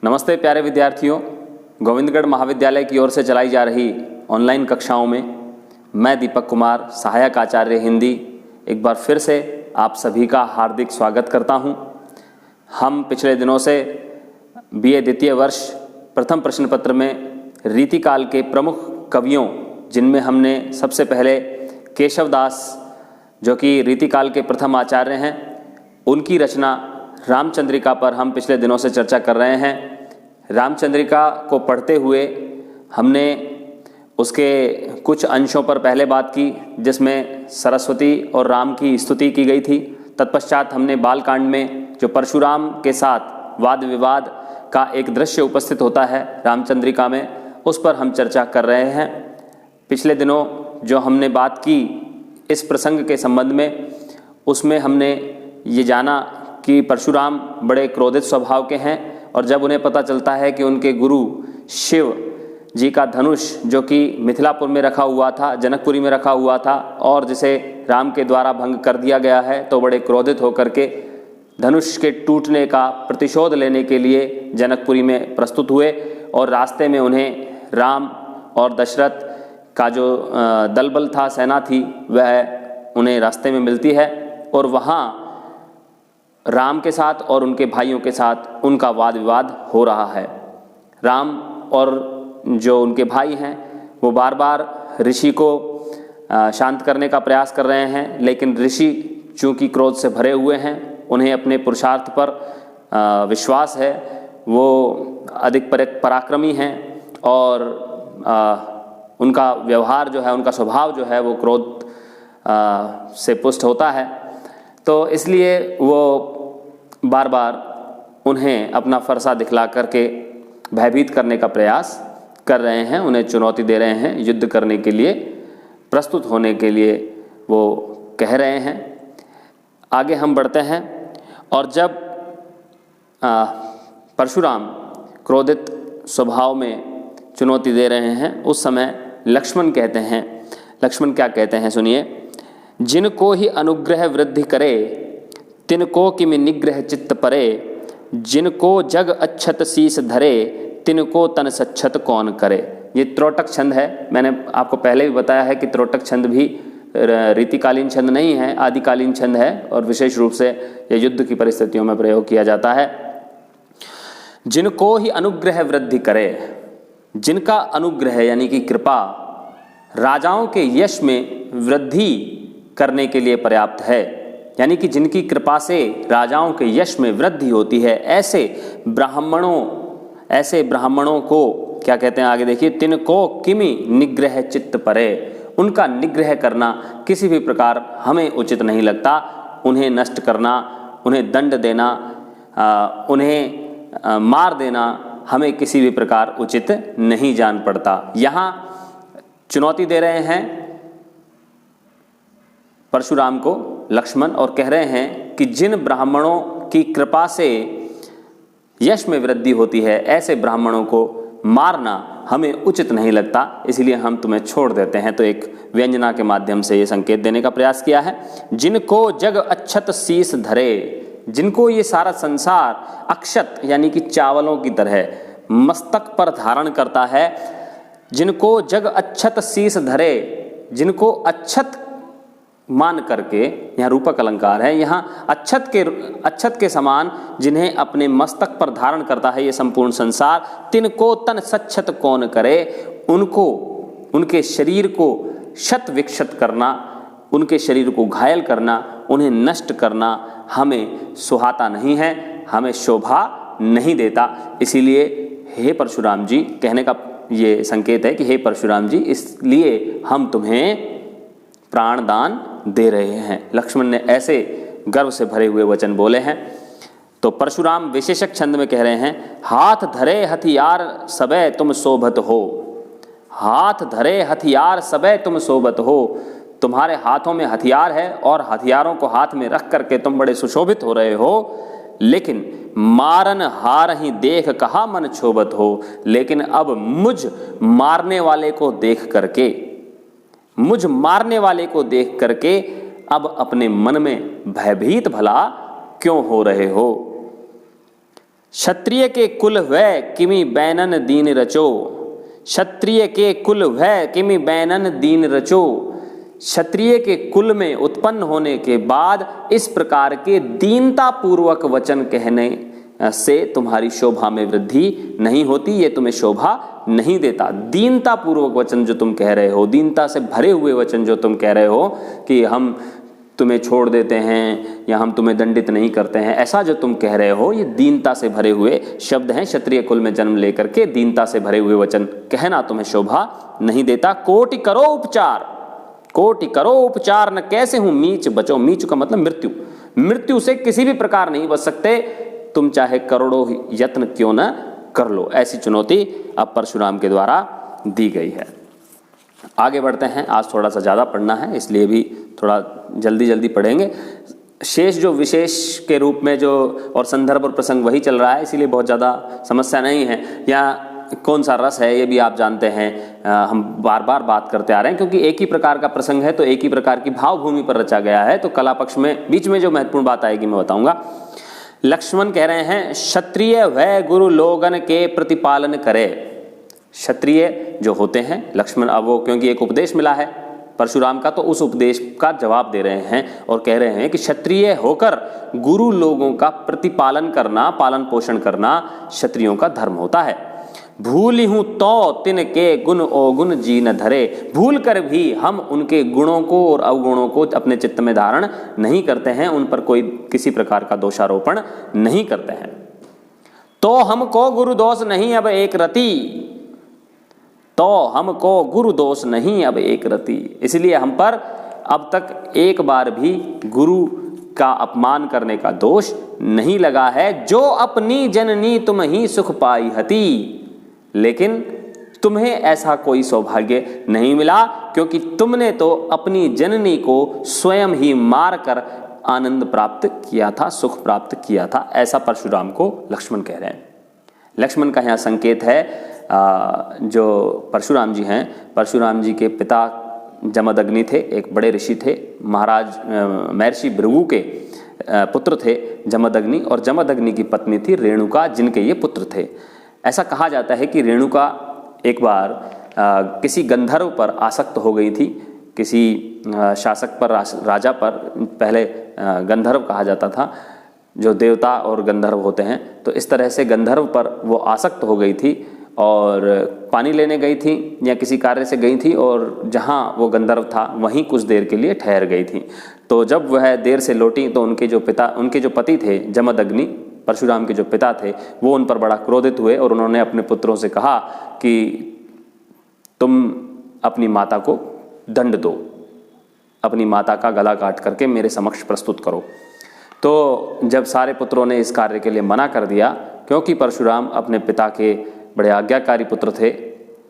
नमस्ते प्यारे विद्यार्थियों, गोविंदगढ़ महाविद्यालय की ओर से चलाई जा रही ऑनलाइन कक्षाओं में मैं दीपक कुमार, सहायक आचार्य हिंदी, एक बार फिर से आप सभी का हार्दिक स्वागत करता हूं। हम पिछले दिनों से बीए द्वितीय वर्ष प्रथम प्रश्न पत्र में रीतिकाल के प्रमुख कवियों, जिनमें हमने सबसे पहले केशव दास, जो कि रीतिकाल के प्रथम आचार्य हैं, उनकी रचना रामचंद्रिका पर हम पिछले दिनों से चर्चा कर रहे हैं। रामचंद्रिका को पढ़ते हुए हमने उसके कुछ अंशों पर पहले बात की, जिसमें सरस्वती और राम की स्तुति की गई थी। तत्पश्चात हमने बालकांड में जो परशुराम के साथ वाद विवाद का एक दृश्य उपस्थित होता है रामचंद्रिका में, उस पर हम चर्चा कर रहे हैं। पिछले दिनों जो हमने बात की इस प्रसंग के संबंध में, उसमें हमने ये जाना कि परशुराम बड़े क्रोधित स्वभाव के हैं, और जब उन्हें पता चलता है कि उनके गुरु शिव जी का धनुष, जो कि मिथिलापुर में रखा हुआ था, जनकपुरी में रखा हुआ था, और जिसे राम के द्वारा भंग कर दिया गया है, तो बड़े क्रोधित होकर के धनुष के टूटने का प्रतिशोध लेने के लिए जनकपुरी में प्रस्तुत हुए। और रास्ते में उन्हें राम और दशरथ का जो दलबल था, सेना थी, वह उन्हें रास्ते में मिलती है, और वहाँ राम के साथ और उनके भाइयों के साथ उनका वाद विवाद हो रहा है। राम और जो उनके भाई हैं वो बार बार ऋषि को शांत करने का प्रयास कर रहे हैं, लेकिन ऋषि चूँकि क्रोध से भरे हुए हैं, उन्हें अपने पुरुषार्थ पर विश्वास है, वो अधिक पराक्रमी हैं, और उनका व्यवहार जो है, उनका स्वभाव जो है, वो क्रोध से पुष्ट होता है। तो इसलिए वो बार बार उन्हें अपना फरसा दिखला करके भयभीत करने का प्रयास कर रहे हैं, उन्हें चुनौती दे रहे हैं, युद्ध करने के लिए प्रस्तुत होने के लिए वो कह रहे हैं। आगे हम बढ़ते हैं, और जब परशुराम क्रोधित स्वभाव में चुनौती दे रहे हैं, उस समय लक्ष्मण कहते हैं, लक्ष्मण क्या कहते हैं सुनिए। जिनको ही अनुग्रह वृद्धि करे, तिनको किमि निग्रह चित्त परे, जिनको जग अच्छत शीस धरे, तिनको तन सच्छत कौन करे। ये त्रोटक छंद है। मैंने आपको पहले भी बताया है कि त्रोटक छंद भी रीतिकालीन छंद नहीं है, आदिकालीन छंद है, और विशेष रूप से यह युद्ध की परिस्थितियों में प्रयोग किया जाता है। जिनको ही अनुग्रह वृद्धि करे, जिनका अनुग्रह यानी कि कृपा राजाओं के यश में वृद्धि करने के लिए पर्याप्त है, यानी कि जिनकी कृपा से राजाओं के यश में वृद्धि होती है, ऐसे ब्राह्मणों को क्या कहते हैं, आगे देखिए। तिनको किमि निग्रह चित्त परे, उनका निग्रह करना किसी भी प्रकार हमें उचित नहीं लगता। उन्हें नष्ट करना, उन्हें दंड देना, उन्हें मार देना हमें किसी भी प्रकार उचित नहीं जान पड़ता। यहाँ चुनौती दे रहे हैं परशुराम को लक्ष्मण, और कह रहे हैं कि जिन ब्राह्मणों की कृपा से यश में वृद्धि होती है, ऐसे ब्राह्मणों को मारना हमें उचित नहीं लगता, इसलिए हम तुम्हें छोड़ देते हैं। तो एक व्यंजना के माध्यम से ये संकेत देने का प्रयास किया है। जिनको जग अच्छत शीस धरे, जिनको ये सारा संसार अक्षत यानी कि चावलों की तरह मस्तक पर धारण करता है, जिनको जग अच्छत शीस धरे, जिनको अच्छत मान करके, यहाँ रूपक अलंकार है, यहाँ अच्छत के समान जिन्हें अपने मस्तक पर धारण करता है ये संपूर्ण संसार, तिनको तन सच्छत कौन करे, उनको उनके शरीर को शत विक्षत करना, उनके शरीर को घायल करना, उन्हें नष्ट करना हमें सुहाता नहीं है, हमें शोभा नहीं देता। इसीलिए हे परशुराम जी, कहने का ये संकेत है कि हे परशुराम जी, इसलिए हम तुम्हें प्राण दान दे रहे हैं। लक्ष्मण ने ऐसे गर्व से भरे हुए वचन बोले हैं। तो परशुराम विशेषक छंद में कह रहे हैं, हाथ धरे हथियार सबे तुम शोभत हो, हाथ धरे हथियार सबे तुम शोभत हो, तुम्हारे हाथों में हथियार है और हथियारों को हाथ में रख करके तुम बड़े सुशोभित हो रहे हो, लेकिन मारन हार ही देख कहा मन क्षोभत हो, लेकिन अब मुझ मारने वाले को देख करके, मुझ मारने वाले को देख करके अब अपने मन में भयभीत भला क्यों हो रहे हो। क्षत्रिय के कुल वै किमि बैनन दीन रचो, क्षत्रिय के कुल वै किमि बैनन दीन रचो। क्षत्रिय के कुल में उत्पन्न होने के बाद इस प्रकार के दीनता पूर्वक वचन कहने से तुम्हारी शोभा में वृद्धि नहीं होती, ये तुम्हें शोभा नहीं देता। दीनता पूर्वक वचन जो तुम कह रहे हो, दीनता से भरे हुए वचन जो तुम कह रहे हो कि हम तुम्हें छोड़ देते हैं या हम तुम्हें दंडित नहीं करते हैं, ऐसा जो तुम कह रहे हो, ये दीनता से भरे हुए शब्द हैं। क्षत्रिय कुल में जन्म लेकर के दीनता से भरे हुए वचन कहना तुम्हें शोभा नहीं देता। कोटि करो उपचार, कोटि करो उपचार न कैसे हूं मीच बचो। मीच का मतलब मृत्यु, मृत्यु से किसी भी प्रकार नहीं बच सकते, तुम चाहे करोड़ों यत्न क्यों न कर लो। ऐसी चुनौती अब परशुराम के द्वारा दी गई है। आगे बढ़ते हैं, आज थोड़ा सा ज़्यादा पढ़ना है इसलिए भी थोड़ा जल्दी जल्दी पढ़ेंगे। शेष जो विशेष के रूप में जो और संदर्भ और प्रसंग वही चल रहा है, इसीलिए बहुत ज़्यादा समस्या नहीं है। यहाँ कौन सा रस है ये भी आप जानते हैं, हम बार बार बात करते आ रहे हैं, क्योंकि एक ही प्रकार का प्रसंग है तो एक ही प्रकार की भाव भूमि पर रचा गया है। तो कला पक्ष में बीच में जो महत्वपूर्ण बात आएगी मैं बताऊंगा। लक्ष्मण कह रहे हैं क्षत्रिय वै गुरु लोगन के प्रतिपालन करे। क्षत्रिय जो होते हैं लक्ष्मण, अब वो क्योंकि एक उपदेश मिला है परशुराम का, तो उस उपदेश का जवाब दे रहे हैं और कह रहे हैं कि क्षत्रिय होकर गुरु लोगों का प्रतिपालन करना, पालन पोषण करना क्षत्रियों का धर्म होता है। भूली हूं तो तिनके गुण अवगुण जी न धरे। भूल कर भी हम उनके गुणों को और अवगुणों को अपने चित्त में धारण नहीं करते हैं, उन पर कोई किसी प्रकार का दोषारोपण नहीं करते हैं। तो हमको गुरु दोष नहीं अब एक रति, तो हमको गुरु दोष नहीं अब एक रति। इसलिए हम पर अब तक एक बार भी गुरु का अपमान करने का दोष नहीं लगा है। जो अपनी जननी तुम ही सुख पाई हती, लेकिन तुम्हें ऐसा कोई सौभाग्य नहीं मिला, क्योंकि तुमने तो अपनी जननी को स्वयं ही मार कर आनंद प्राप्त किया था, सुख प्राप्त किया था। ऐसा परशुराम को लक्ष्मण कह रहे हैं। लक्ष्मण का यहाँ संकेत है, जो परशुराम जी हैं, परशुराम जी के पिता जमदग्नि थे, एक बड़े ऋषि थे, महाराज महर्षि भृगु के पुत्र थे जमदग्नि, और जमदग्नि की पत्नी थी रेणुका, जिनके ये पुत्र थे। ऐसा कहा जाता है कि रेणुका एक बार किसी गंधर्व पर आसक्त हो गई थी, किसी शासक पर, राजा पर। पहले गंधर्व कहा जाता था, जो देवता और गंधर्व होते हैं। तो इस तरह से गंधर्व पर वो आसक्त हो गई थी और पानी लेने गई थी या किसी कार्य से गई थी, और जहाँ वो गंधर्व था वहीं कुछ देर के लिए ठहर गई थी। तो जब वह देर से लौटी तो उनके जो पति थे जमदग्नि, परशुराम के जो पिता थे, वो उन पर बड़ा क्रोधित हुए और उन्होंने अपने पुत्रों से कहा कि तुम अपनी माता को दंड दो, अपनी माता का गला काट करके मेरे समक्ष प्रस्तुत करो। तो जब सारे पुत्रों ने इस कार्य के लिए मना कर दिया, क्योंकि परशुराम अपने पिता के बड़े आज्ञाकारी पुत्र थे,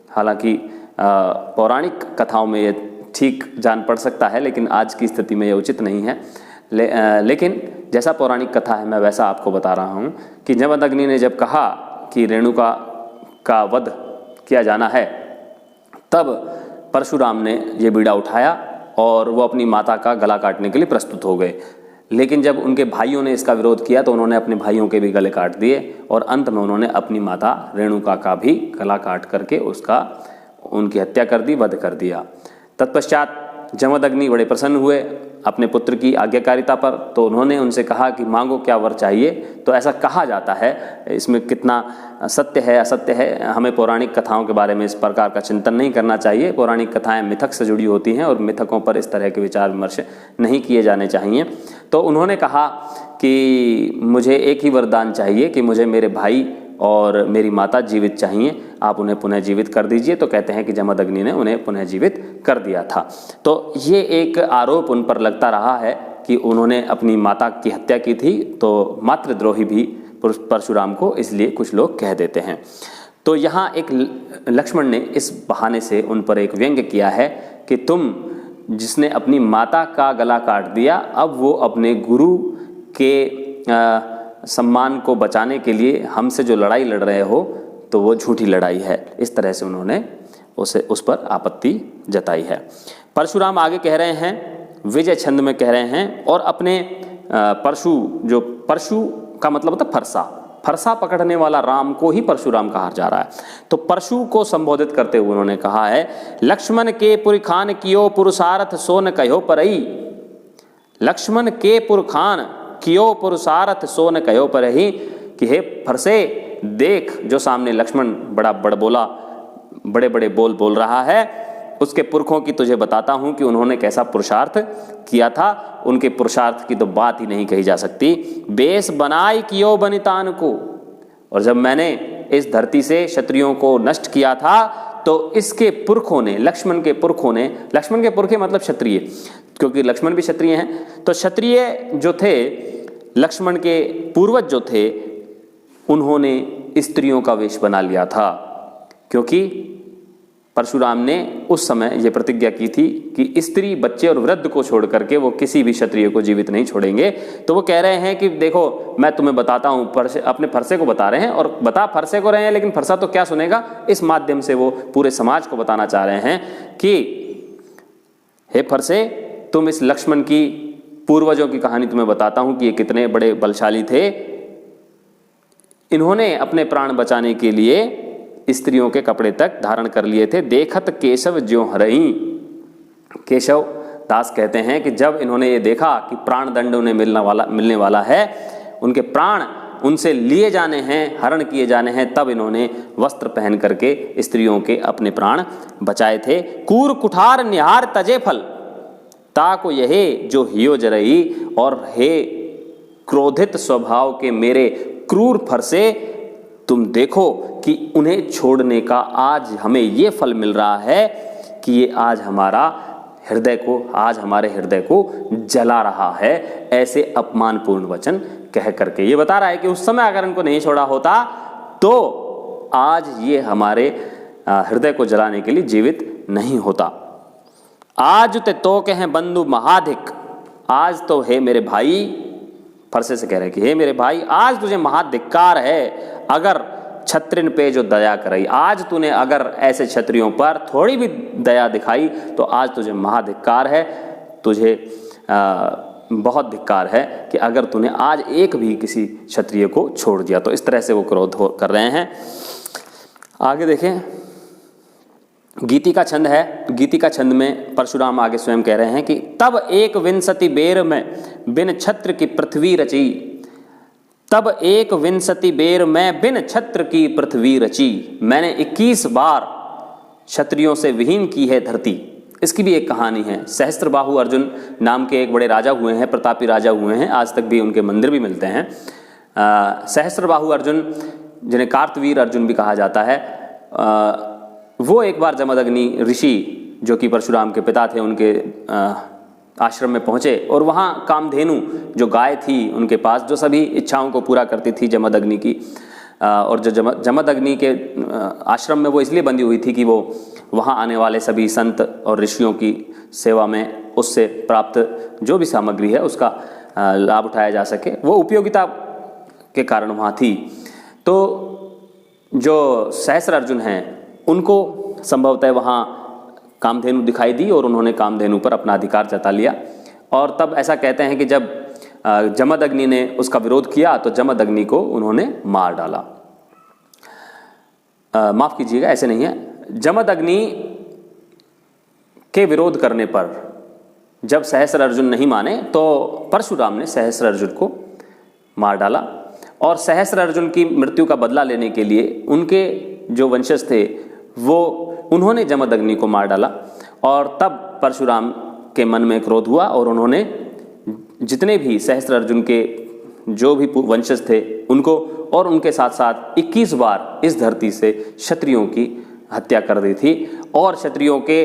हालांकि पौराणिक कथाओं में ये ठीक जान पड़ सकता है, लेकिन आज की स्थिति में ये उचित नहीं है। लेकिन जैसा पौराणिक कथा है मैं वैसा आपको बता रहा हूँ कि जमदग्नि ने जब कहा कि रेणुका का वध किया जाना है, तब परशुराम ने ये बीड़ा उठाया और वो अपनी माता का गला काटने के लिए प्रस्तुत हो गए। लेकिन जब उनके भाइयों ने इसका विरोध किया तो उन्होंने अपने भाइयों के भी गले काट दिए और अंत में उन्होंने अपनी माता रेणुका का भी गला काट करके उनकी हत्या कर दी, वध कर दिया। तत्पश्चात जमदग्नि बड़े प्रसन्न हुए अपने पुत्र की आज्ञाकारिता पर, तो उन्होंने उनसे कहा कि मांगो क्या वर चाहिए। तो ऐसा कहा जाता है, इसमें कितना सत्य है असत्य है, हमें पौराणिक कथाओं के बारे में इस प्रकार का चिंतन नहीं करना चाहिए। पौराणिक कथाएं मिथक से जुड़ी होती हैं और मिथकों पर इस तरह के विचार विमर्श नहीं किए जाने चाहिए। तो उन्होंने कहा कि मुझे एक ही वरदान चाहिए कि मुझे मेरे भाई और मेरी माता जीवित चाहिए, आप उन्हें पुनः जीवित कर दीजिए। तो कहते हैं कि जमदग्नि ने उन्हें पुनः जीवित कर दिया था। तो ये एक आरोप उन पर लगता रहा है कि उन्होंने अपनी माता की हत्या की थी, तो मातृद्रोही भी परशुराम को इसलिए कुछ लोग कह देते हैं। तो यहाँ एक लक्ष्मण ने इस बहाने से उन पर एक व्यंग्य किया है कि तुम जिसने अपनी माता का गला काट दिया, अब वो अपने गुरु के सम्मान को बचाने के लिए हमसे जो लड़ाई लड़ रहे हो तो वो झूठी लड़ाई है। इस तरह से उन्होंने उस पर आपत्ति जताई है। परशुराम आगे कह रहे हैं, विजय छंद में कह रहे हैं, और अपने परशु का मतलब होता है फरसा, फरसा पकड़ने वाला राम को ही परशुराम कहा जा रहा है। तो परशु को संबोधित करते हुए उन्होंने कहा है, लक्ष्मण के पुरखान कियो पुरुषार्थ सो न कहो परई। लक्ष्मण के पुरखान कियो पुरुषार्थ सो न कहो परई, कि हे फरसे देख जो सामने लक्ष्मण बड़ा बड़बोला बड़े बड़े बोल बोल रहा है, उसके पुरखों की तुझे बताता हूं कि उन्होंने कैसा पुरुषार्थ किया था। उनके पुरुषार्थ की तो बात ही नहीं कही जा सकती। बेस बनाई कियो बनितान को, और जब मैंने इस धरती से क्षत्रियों को नष्ट किया था तो इसके पुरखों ने, लक्ष्मण के पुरखों ने, लक्ष्मण के पुरखे मतलब क्षत्रिय, क्योंकि लक्ष्मण भी क्षत्रिय हैं, तो क्षत्रिय जो थे, लक्ष्मण के पूर्वज जो थे, उन्होंने स्त्रियों का वेश बना लिया था। क्योंकि परशुराम ने उस समय यह प्रतिज्ञा की थी कि स्त्री, बच्चे और वृद्ध को छोड़ करके वो किसी भी क्षत्रिय को जीवित नहीं छोड़ेंगे। तो वो कह रहे हैं कि देखो मैं तुम्हें बताता हूँ, अपने फरसे को बता रहे हैं, और बता फरसे को रहे हैं, लेकिन फरसा तो क्या सुनेगा। इस माध्यम से वो पूरे समाज को बताना चाह रहे हैं कि हे फरसे, तुम इस लक्ष्मण की पूर्वजों की कहानी तुम्हें बताता हूँ कि ये कितने बड़े बलशाली थे। इन्होंने अपने प्राण बचाने के लिए स्त्रियों के कपड़े तक धारण कर लिए थे। देखत केशव ज्यों हरई। केशव दास कहते हैं कि जब इन्होंने ये देखा कि प्राण दंड उन्हें मिलने वाला है, उनके प्राण उनसे लिए जाने हैं, हरण किए जाने हैं, तब इन्होंने वस्त्र पहन करके स्त्रियों के अपने प्राण बचाए थे। कूर कुठार निहार तजे फल, ताको यहे जो हियो जरई। और हे क्रोधित स्वभाव के मेरे क्रूर फरसे, तुम देखो कि उन्हें छोड़ने का आज हमें ये फल मिल रहा है कि ये आज हमारे हृदय को जला रहा है। ऐसे अपमानपूर्ण वचन कह करके ये बता रहा है कि उस समय अगर इनको नहीं छोड़ा होता तो आज ये हमारे हृदय को जलाने के लिए जीवित नहीं होता। आज तो कहें बंधु महाधिक, आज तो हे मेरे भाई, फरसे से कह रहे हैं कि हे मेरे भाई, आज तुझे महाधिक्कार है अगर क्षत्रिन पे जो दया कराई। आज तूने अगर ऐसे क्षत्रियों पर थोड़ी भी दया दिखाई तो आज तुझे महाधिक्कार है, तुझे बहुत धिक्कार है कि अगर तूने आज एक भी किसी क्षत्रिय को छोड़ दिया। तो इस तरह से वो क्रोध कर रहे हैं। आगे देखें, गीति का छंद है। गीति का छंद में परशुराम आगे स्वयं कह रहे हैं कि तब एक विंसति बेर में बिन छत्र की पृथ्वी रची। तब एक विंसति बेर में बिन छत्र की पृथ्वी रची। मैंने 21 बार क्षत्रियों से विहीन की है धरती। इसकी भी एक कहानी है। सहस्त्रबाहु अर्जुन नाम के एक बड़े राजा हुए हैं, प्रतापी राजा हुए हैं, आज तक भी उनके मंदिर भी मिलते हैं। सहस्त्रबाहु अर्जुन, जिन्हें कार्तवीर अर्जुन भी कहा जाता है, वो एक बार जमदग्नि ऋषि जो कि परशुराम के पिता थे, उनके आश्रम में पहुँचे और वहाँ कामधेनु जो गाय थी उनके पास, जो सभी इच्छाओं को पूरा करती थी जमदग्नि की, और जो जमदग्नि के आश्रम में वो इसलिए बंधी हुई थी कि वो वहाँ आने वाले सभी संत और ऋषियों की सेवा में उससे प्राप्त जो भी सामग्री है उसका लाभ उठाया जा सके, वो उपयोगिता के कारण वहाँ थी। तो जो सहस्र अर्जुन हैं उनको संभवतः वहाँ कामधेनु दिखाई दी और उन्होंने कामधेनु पर अपना अधिकार जता लिया। और तब ऐसा कहते हैं कि जब जमदग्नि ने उसका विरोध किया तो जमदग्नि को उन्होंने मार डाला। माफ कीजिएगा, ऐसे नहीं है। जमदग्नि के विरोध करने पर जब सहस्र अर्जुन नहीं माने तो परशुराम ने सहस्र अर्जुन को मार डाला। और सहस्र अर्जुन की मृत्यु का बदला लेने के लिए उनके जो वंशज थे वो उन्होंने जमदग्नि को मार डाला। और तब परशुराम के मन में क्रोध हुआ और उन्होंने जितने भी सहस्र अर्जुन के जो भी वंशज थे उनको और उनके साथ साथ 21 बार इस धरती से क्षत्रियों की हत्या कर दी थी। और क्षत्रियों के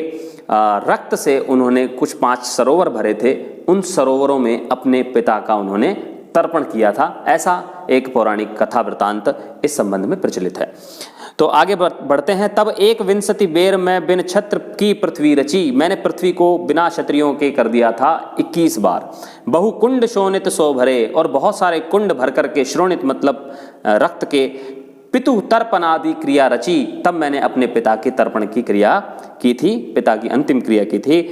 रक्त से उन्होंने कुछ 5 सरोवर भरे थे, उन सरोवरों में अपने पिता का उन्होंने तर्पण किया था। ऐसा एक पौराणिक कथा वृतांत इस संबंध में प्रचलित है। तो आगे बढ़ते हैं। तब एक विंसति बेर में बिन छत्र की पृथ्वी रची। मैंने पृथ्वी को बिना क्षत्रियों के कर दिया था 21 बार। बहु कुंड शोणित सो भरे, और बहुत सारे कुंड भर करके, श्रोणित मतलब रक्त के, पितु तर्पण आदि क्रिया रची। तब मैंने अपने पिता के तर्पण की क्रिया की थी, पिता की अंतिम क्रिया की थी।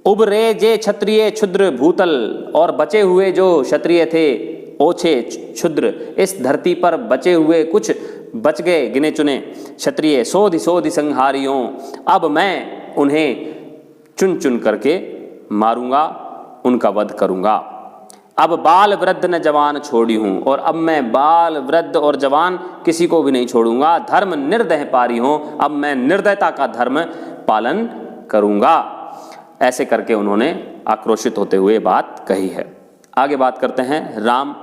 उबरे जे क्षत्रिय क्षुद्र भूतल, और बचे हुए जो क्षत्रिय थे ओछे क्षुद्र, इस धरती पर बचे हुए कुछ बच गए गिने चुने क्षत्रिय, सोधि सोधि संहारियों, अब मैं उन्हें चुन चुन करके मारूंगा, उनका वध करूंगा। अब बाल वृद्ध न जवान छोड़ी हूं, और अब मैं बाल वृद्ध और जवान किसी को भी नहीं छोड़ूंगा। धर्म निर्दय पारी हूं, अब मैं निर्दयता का धर्म पालन करूंगा। ऐसे करके उन्होंने आक्रोशित होते हुए बात कही है। आगे बात करते हैं। राम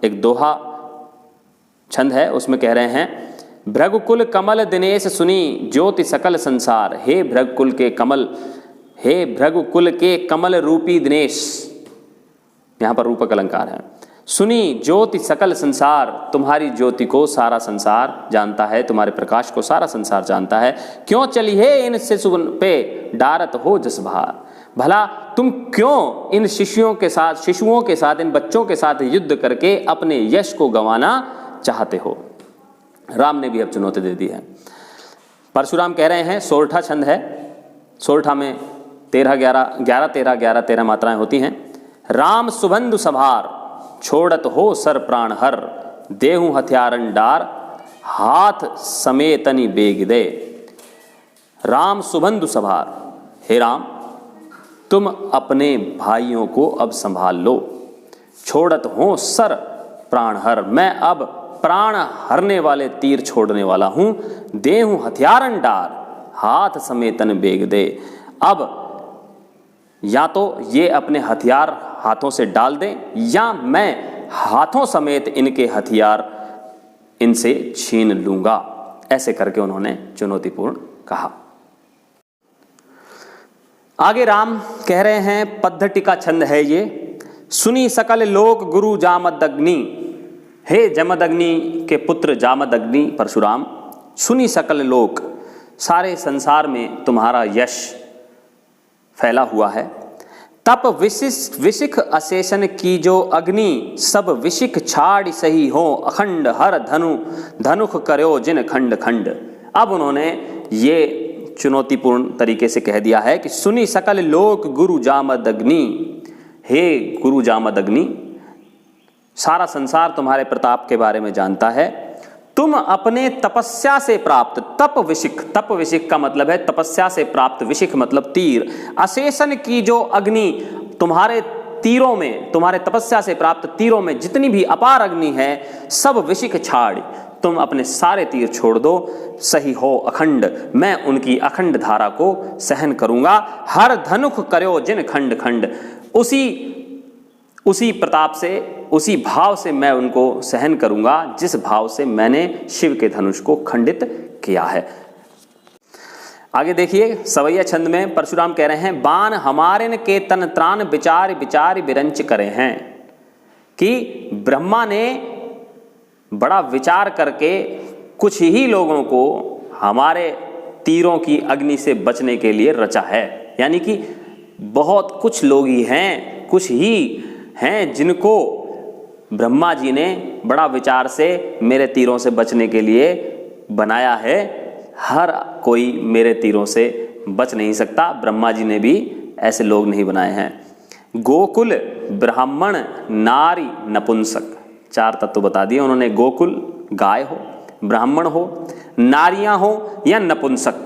एक दोहा छंद है, उसमें कह रहे हैं, भृगुकुल कमल दिनेश सुनी ज्योति सकल संसार। हे भृगुकुल के कमल, हे भृगुकुल के कमल रूपी दिनेश, यहां पर रूपक अलंकार है। सुनी ज्योति सकल संसार, तुम्हारी ज्योति को सारा संसार जानता है, तुम्हारे प्रकाश को सारा संसार जानता है। क्यों चली है इन शिशु पे डारत हो जस भार, भला तुम क्यों इन शिशुओं के साथ इन बच्चों के साथ युद्ध करके अपने यश को गंवाना चाहते हो। राम ने भी अब चुनौती दे दी है। परशुराम कह रहे हैं, सोरठा छंद है, सोरठा में 13 मात्राएं होती हैं। राम सुबंधु सभार, छोड़त हो सर प्राण हर, देहु हथियारन डार, हाथ समेतनि बेग दे। राम सुबंधु सभार, हे राम तुम अपने भाइयों को अब संभाल लो। छोड़त हो सर प्राण हर, मैं अब प्राण हरने वाले तीर छोड़ने वाला हूं। देहु हथियारन डार, हाथ समेतन बेग दे। अब या तो ये अपने हथियार हाथों से डाल दें, या मैं हाथों समेत इनके हथियार इनसे छीन लूंगा। ऐसे करके उन्होंने चुनौतीपूर्ण कहा। आगे राम कह रहे हैं, पद्धति का छंद है ये, सुनी सकल लोक गुरु जामदग्नि। हे जमदग्नि के पुत्र जामदग्नि परशुराम, सुनी सकल लोक, सारे संसार में तुम्हारा यश फैला हुआ है। तप विशिख अशेषन की जो अग्नि, सब विशिख छाड़ सही हो अखंड, हर धनुख करो जिन खंड खंड। अब उन्होंने ये चुनौतीपूर्ण तरीके से कह दिया है कि सुनी सकल लोक गुरु जामदग्नि, हे गुरु जामदग्नि, सारा संसार तुम्हारे प्रताप के बारे में जानता है। तुम अपने तपस्या से प्राप्त, तप विशिख का मतलब है तपस्या से प्राप्त, विशिख मतलब तीर, अशेषन की जो अग्नि, तुम्हारे तीरों में, तुम्हारे तपस्या से प्राप्त तीरों में जितनी भी अपार अग्नि है, सब विशिख छाड़, तुम अपने सारे तीर छोड़ दो। सही हो अखंड, मैं उनकी अखंड धारा को सहन करूंगा। हर धनुख करो जिन खंड खंड, उसी प्रताप से, उसी भाव से मैं उनको सहन करूंगा जिस भाव से मैंने शिव के धनुष को खंडित किया है। आगे देखिए, सवैया छंद में परशुराम कह रहे हैं, बाण हमारे के तन त्राण विचार विचार विरंच करे हैं, कि ब्रह्मा ने बड़ा विचार करके कुछ ही लोगों को हमारे तीरों की अग्नि से बचने के लिए रचा है। यानी कि बहुत कुछ लोग ही हैं, कुछ ही हैं जिनको ब्रह्मा जी ने बड़ा विचार से मेरे तीरों से बचने के लिए बनाया है। हर कोई मेरे तीरों से बच नहीं सकता, ब्रह्मा जी ने भी ऐसे लोग नहीं बनाए हैं। गोकुल ब्राह्मण नारी नपुंसक, 4 तत्व बता दिए उन्होंने। गोकुल गाय हो, ब्राह्मण हो, नारियां हो या नपुंसक,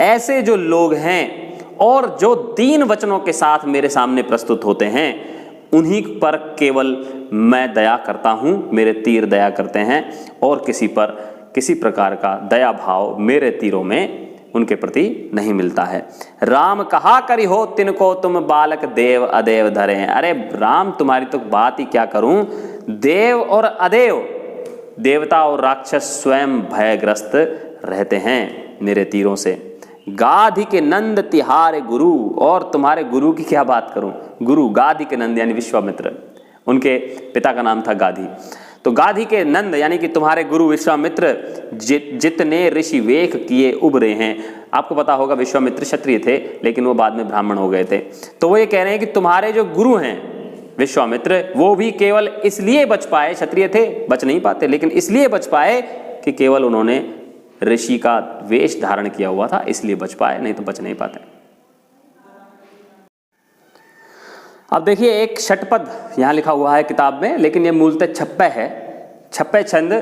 ऐसे जो लोग हैं और जो 3 वचनों के साथ मेरे सामने प्रस्तुत होते हैं, उन्हीं पर केवल मैं दया करता हूं, मेरे तीर दया करते हैं, और किसी पर किसी प्रकार का दया भाव मेरे तीरों में उनके प्रति नहीं मिलता है। राम कहा करी हो तिनको तुम बालक देव अदेव धरे हैं। अरे राम, तुम्हारी तो बात ही क्या करूं, देव और अदेव, देवता और राक्षस स्वयं भयग्रस्त रहते हैं मेरे तीरों से। गाधि के नंद तिहारे गुरु, और तुम्हारे गुरु की क्या बात करूं, गुरु गाधि के नंद यानी विश्वामित्र, उनके पिता का नाम था गाधि। तो गाधि के नंद यानी कि तुम्हारे गुरु विश्वामित्र जितने ऋषि वेख किए उभरे हैं। आपको पता होगा विश्वामित्र क्षत्रिय थे, लेकिन वो बाद में ब्राह्मण हो गए थे। तो वो ये कह रहे हैं कि तुम्हारे जो गुरु हैं विश्वामित्र, वो भी केवल इसलिए बच पाए, क्षत्रिय थे बच नहीं पाते, लेकिन इसलिए बच पाए कि केवल उन्होंने ऋषि का वेश धारण किया हुआ था, इसलिए बच पाए, नहीं तो बच नहीं पाते। अब देखिए एक षटपद यहाँ लिखा हुआ है किताब में, लेकिन ये मूलतः छप्पय है। छप्पय छंद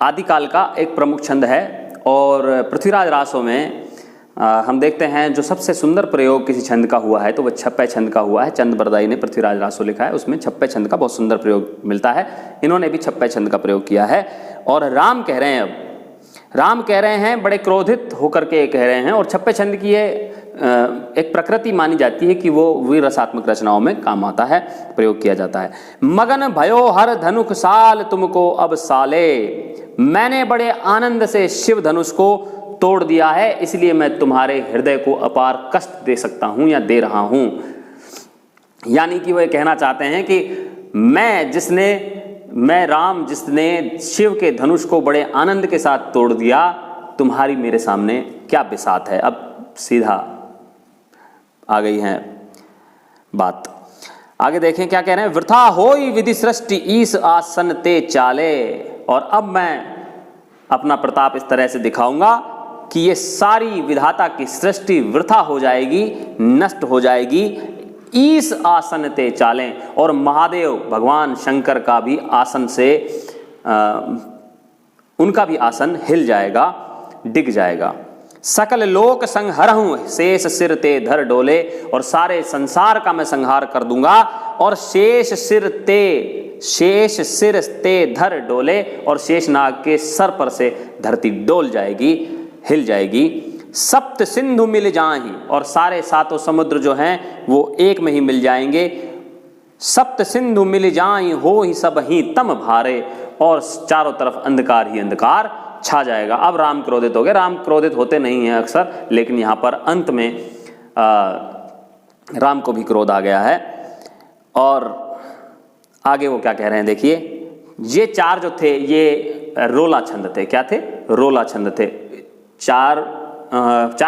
आदिकाल का एक प्रमुख छंद है और पृथ्वीराज रासों में हम देखते हैं जो सबसे सुंदर प्रयोग किसी छंद का हुआ है तो वह छप्पय छंद का हुआ है। चंद बरदाई ने पृथ्वीराज रासो लिखा है, उसमें छप्पय छंद का बहुत सुंदर प्रयोग मिलता है। इन्होंने भी छप्पय छंद का प्रयोग किया है। और राम कह रहे हैं, अब राम कह रहे हैं, बड़े क्रोधित होकर के कह रहे हैं। और छप्पय छंद की ये एक प्रकृति मानी जाती है कि वो वीर रसात्मक रचनाओं में काम आता है, प्रयोग किया जाता है। मगन भयो हर धनुष साल तुमको अब साले, मैंने बड़े आनंद से शिव धनुष को तोड़ दिया है, इसलिए मैं तुम्हारे हृदय को अपार कष्ट दे सकता हूं या दे रहा हूं। यानी कि वह कहना चाहते हैं कि मैं राम जिसने शिव के धनुष को बड़े आनंद के साथ तोड़ दिया, तुम्हारी मेरे सामने क्या बिसात है। अब सीधा आ गई है बात। आगे देखें क्या कह रहे हैं। वृथा होई विधि सृष्टि ईस आसन ते चाले, और अब मैं अपना प्रताप इस तरह से दिखाऊंगा कि ये सारी विधाता की सृष्टि वृथा हो जाएगी, नष्ट हो जाएगी। ईस आसन ते चालें, और महादेव भगवान शंकर का भी आसन से उनका भी आसन हिल जाएगा, डिग जाएगा। सकल लोक संहरहूं शेष सिर ते धर डोले, और सारे संसार का मैं संहार कर दूंगा। और शेष सिर ते धर डोले, और शेषनाग के सर पर से धरती डोल जाएगी, हिल जाएगी। सप्त सिंधु मिल जाएं, और सारे सातों समुद्र जो हैं वो एक में ही मिल जाएंगे। सप्त सिंधु मिल जाएं हो ही सब ही तम भारे, और चारों तरफ अंधकार ही अंधकार छा जाएगा। अब राम क्रोधित हो गए। राम क्रोधित होते नहीं हैं अक्सर, लेकिन यहाँ पर अंत में राम को भी क्रोध आ गया है। और आगे वो क्या कह रहे हैं देखिए। ये चार जो थे ये रोला छंद थे। क्या थे? रोला छंद थे। चार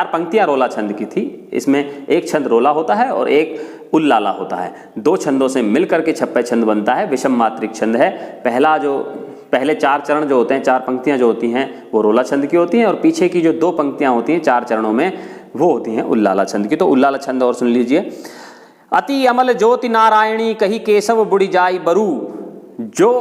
पंक्तियां रोला छंद की थी। इसमें एक छंद रोला होता है और एक उल्लाला होता है। दो छंदों से मिलकर के छप्पय छंद बनता है। विषम मात्रिक छंद है। पहले चार चरण जो होते हैं, चार पंक्तियां जो होती हैं वो रोला छंद की होती हैं, और पीछे की जो दो पंक्तियां होती हैं चार चरणों में वो होती हैं उल्लाला छंद की। तो उल्लाला छंद और सुन लीजिए। अति अमल ज्योति नारायणी कही केशव बुढ़ी जाई बरू, जो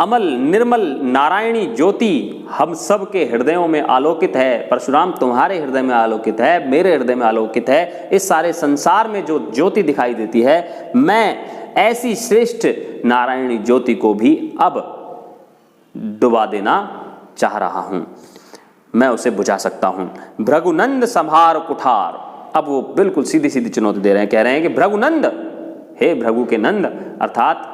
अमल निर्मल नारायणी ज्योति हम सब के हृदयों में आलोकित है। परशुराम तुम्हारे हृदय में आलोकित है, मेरे हृदय में आलोकित है। इस सारे संसार में जो ज्योति दिखाई देती है, मैं ऐसी श्रेष्ठ नारायणी ज्योति को भी अब डुबा देना चाह रहा हूं, मैं उसे बुझा सकता हूं। भृगुनंद संभार कुठार, अब वो बिल्कुल सीधी सीधी चुनौती दे रहे हैं। कह रहे हैं कि भृगुनंद, हे भृगु के नंद अर्थात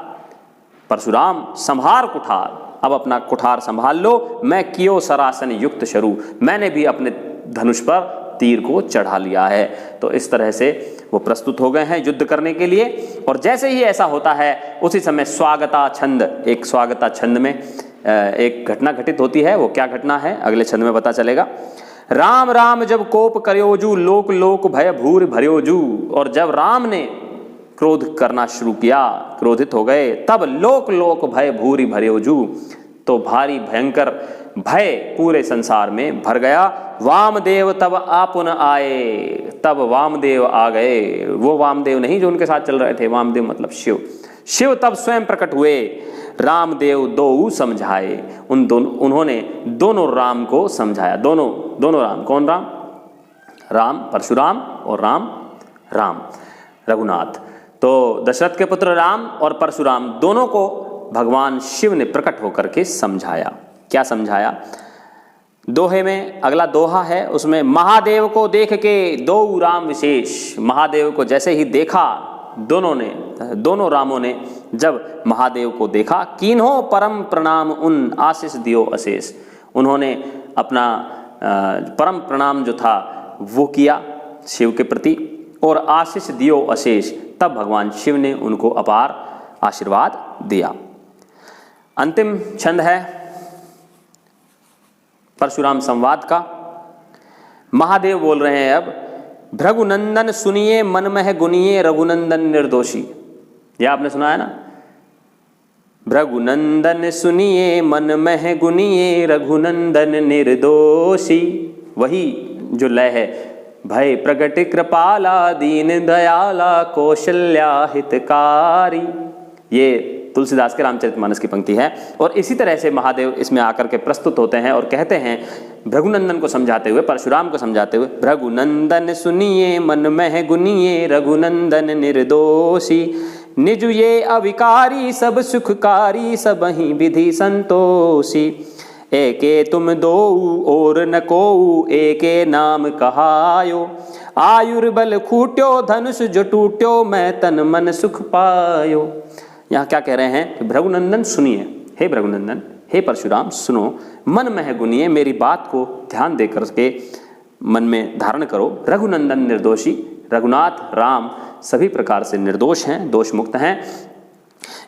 परशुराम, संभार कुठार, अब अपना कुठार संभाल लो। मैं कियो सरासन युक्त शरु, मैंने भी अपने धनुष पर तीर को चढ़ा लिया है। तो इस तरह से वो प्रस्तुत हो गए हैं युद्ध करने के लिए। और जैसे ही ऐसा होता है उसी समय स्वागता छंद, एक स्वागता छंद में एक घटना घटित होती है। वो क्या घटना है अगले छंद में पता चलेगा। राम राम जब कोप करयोजू, लोक लोक भय भूर भर्योजू, और जब राम ने क्रोध करना शुरू किया, क्रोधित हो गए, तब लोक लोक भय भूरी भर्योजू, तो भारी भयंकर भय पूरे संसार में भर गया। वामदेव तब आपुन आए, तब वामदेव आ गए। वो वामदेव नहीं जो उनके साथ चल रहे थे, वामदेव मतलब शिव। शिव तब स्वयं प्रकट हुए। रामदेव दो समझाए, उन्होंने दोनों राम को समझाया। दोनों राम, कौन राम? राम परशुराम और राम रघुनाथ। तो दशरथ के पुत्र राम और परशुराम दोनों को भगवान शिव ने प्रकट होकर के समझाया। क्या समझाया? दोहे में अगला दोहा है, उसमें महादेव को देख के दो राम विशेष। महादेव को जैसे ही देखा दोनों रामों ने जब महादेव को देखा, कीन्हो परम प्रणाम उन आशीष दियो अशेष, उन्होंने अपना परम प्रणाम जो था वो किया शिव के प्रति, और आशीष दियो अशेष, तब भगवान शिव ने उनको अपार आशीर्वाद दिया। अंतिम छंद है परशुराम संवाद का। महादेव बोल रहे हैं अब, भृगुनंदन सुनिए मन मह गुनिए रघुनंदन निर्दोषी। यह आपने सुना है ना, भृगुनंदन सुनिए मन मह गुनिए रघुनंदन निर्दोषी। वही जो लय है भय प्रगट कृपाला दीन दयाला कौशल्या हितकारी। ये तुलसीदास के रामचरितमानस की पंक्ति है। और इसी तरह से महादेव इसमें आकर के प्रस्तुत होते हैं और कहते हैं भृगुनंदन को समझाते हुए, परशुराम को समझाते हुए, भृगुनंदन सुनिए मन मह गुनिए रघुनंदन निर्दोषी, निज ये अविकारी सब सुखकारी सबहि विधि संतोषी, एके तुम दो और न को एके नाम कहायो, आयुर्बल खूट्यो धनुष जो टूट्यो मैं तन मन सुख पायो। यहाँ क्या कह रहे हैं कि भृगुनंदन सुनिए, हे भृगुनंदन, हे परशुराम सुनो, मन में गुनिए, मेरी बात को ध्यान दे करके मन में धारण करो। रघुनंदन निर्दोषी, रघुनाथ राम सभी प्रकार से निर्दोष हैं, दोष मुक्त हैं।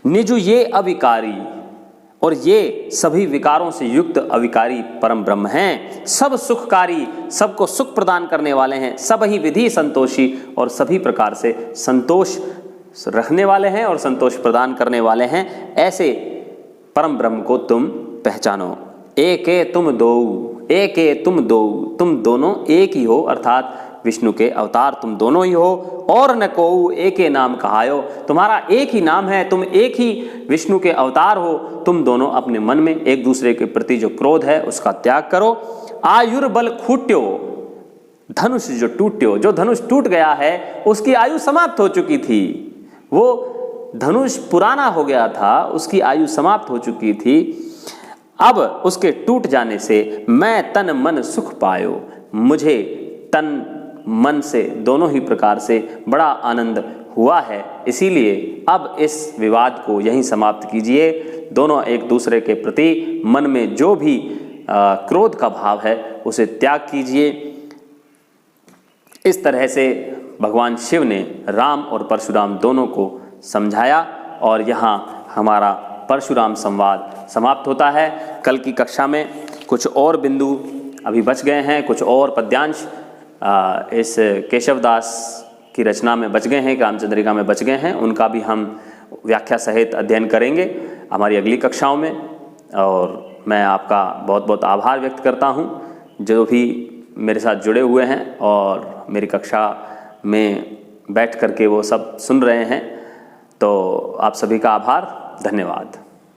निजु ये अविकारी, और ये सभी विकारों से युक्त अविकारी परम ब्रह्म हैं। सब सुखकारी, सबको सुख प्रदान करने वाले हैं। सब ही विधि संतोषी, और सभी प्रकार से संतोष रखने वाले हैं और संतोष प्रदान करने वाले हैं। ऐसे परम ब्रह्म को तुम पहचानो। एके तुम दो, एके तुम दो, तुम दोनों एक ही हो, अर्थात विष्णु के अवतार तुम दोनों ही हो। और न को एके नाम कहायो, तुम्हारा एक ही नाम है, तुम एक ही विष्णु के अवतार हो। तुम दोनों अपने मन में एक दूसरे के प्रति जो क्रोध है उसका त्याग करो। आयुर्बल खूट्यो, धनुष जो टूट्यो, जो धनुष टूट गया है उसकी आयु समाप्त हो चुकी थी। वो धनुष पुराना हो गया था, उसकी आयु समाप्त हो चुकी थी। अब उसके टूट जाने से मैं तन मन सुख पायो, मुझे तन मन से दोनों ही प्रकार से बड़ा आनंद हुआ है। इसीलिए अब इस विवाद को यहीं समाप्त कीजिए। दोनों एक दूसरे के प्रति मन में जो भी क्रोध का भाव है उसे त्याग कीजिए। इस तरह से भगवान शिव ने राम और परशुराम दोनों को समझाया और यहाँ हमारा परशुराम संवाद समाप्त होता है। कल की कक्षा में कुछ और बिंदु अभी बच गए हैं, कुछ और पद्यांश इस केशवदास की रचना में बच गए हैं, रामचंद्रिका में बच गए हैं, उनका भी हम व्याख्या सहित अध्ययन करेंगे हमारी अगली कक्षाओं में। और मैं आपका बहुत बहुत आभार व्यक्त करता हूँ जो भी मेरे साथ जुड़े हुए हैं और मेरी कक्षा में बैठ करके वो सब सुन रहे हैं। तो आप सभी का आभार, धन्यवाद।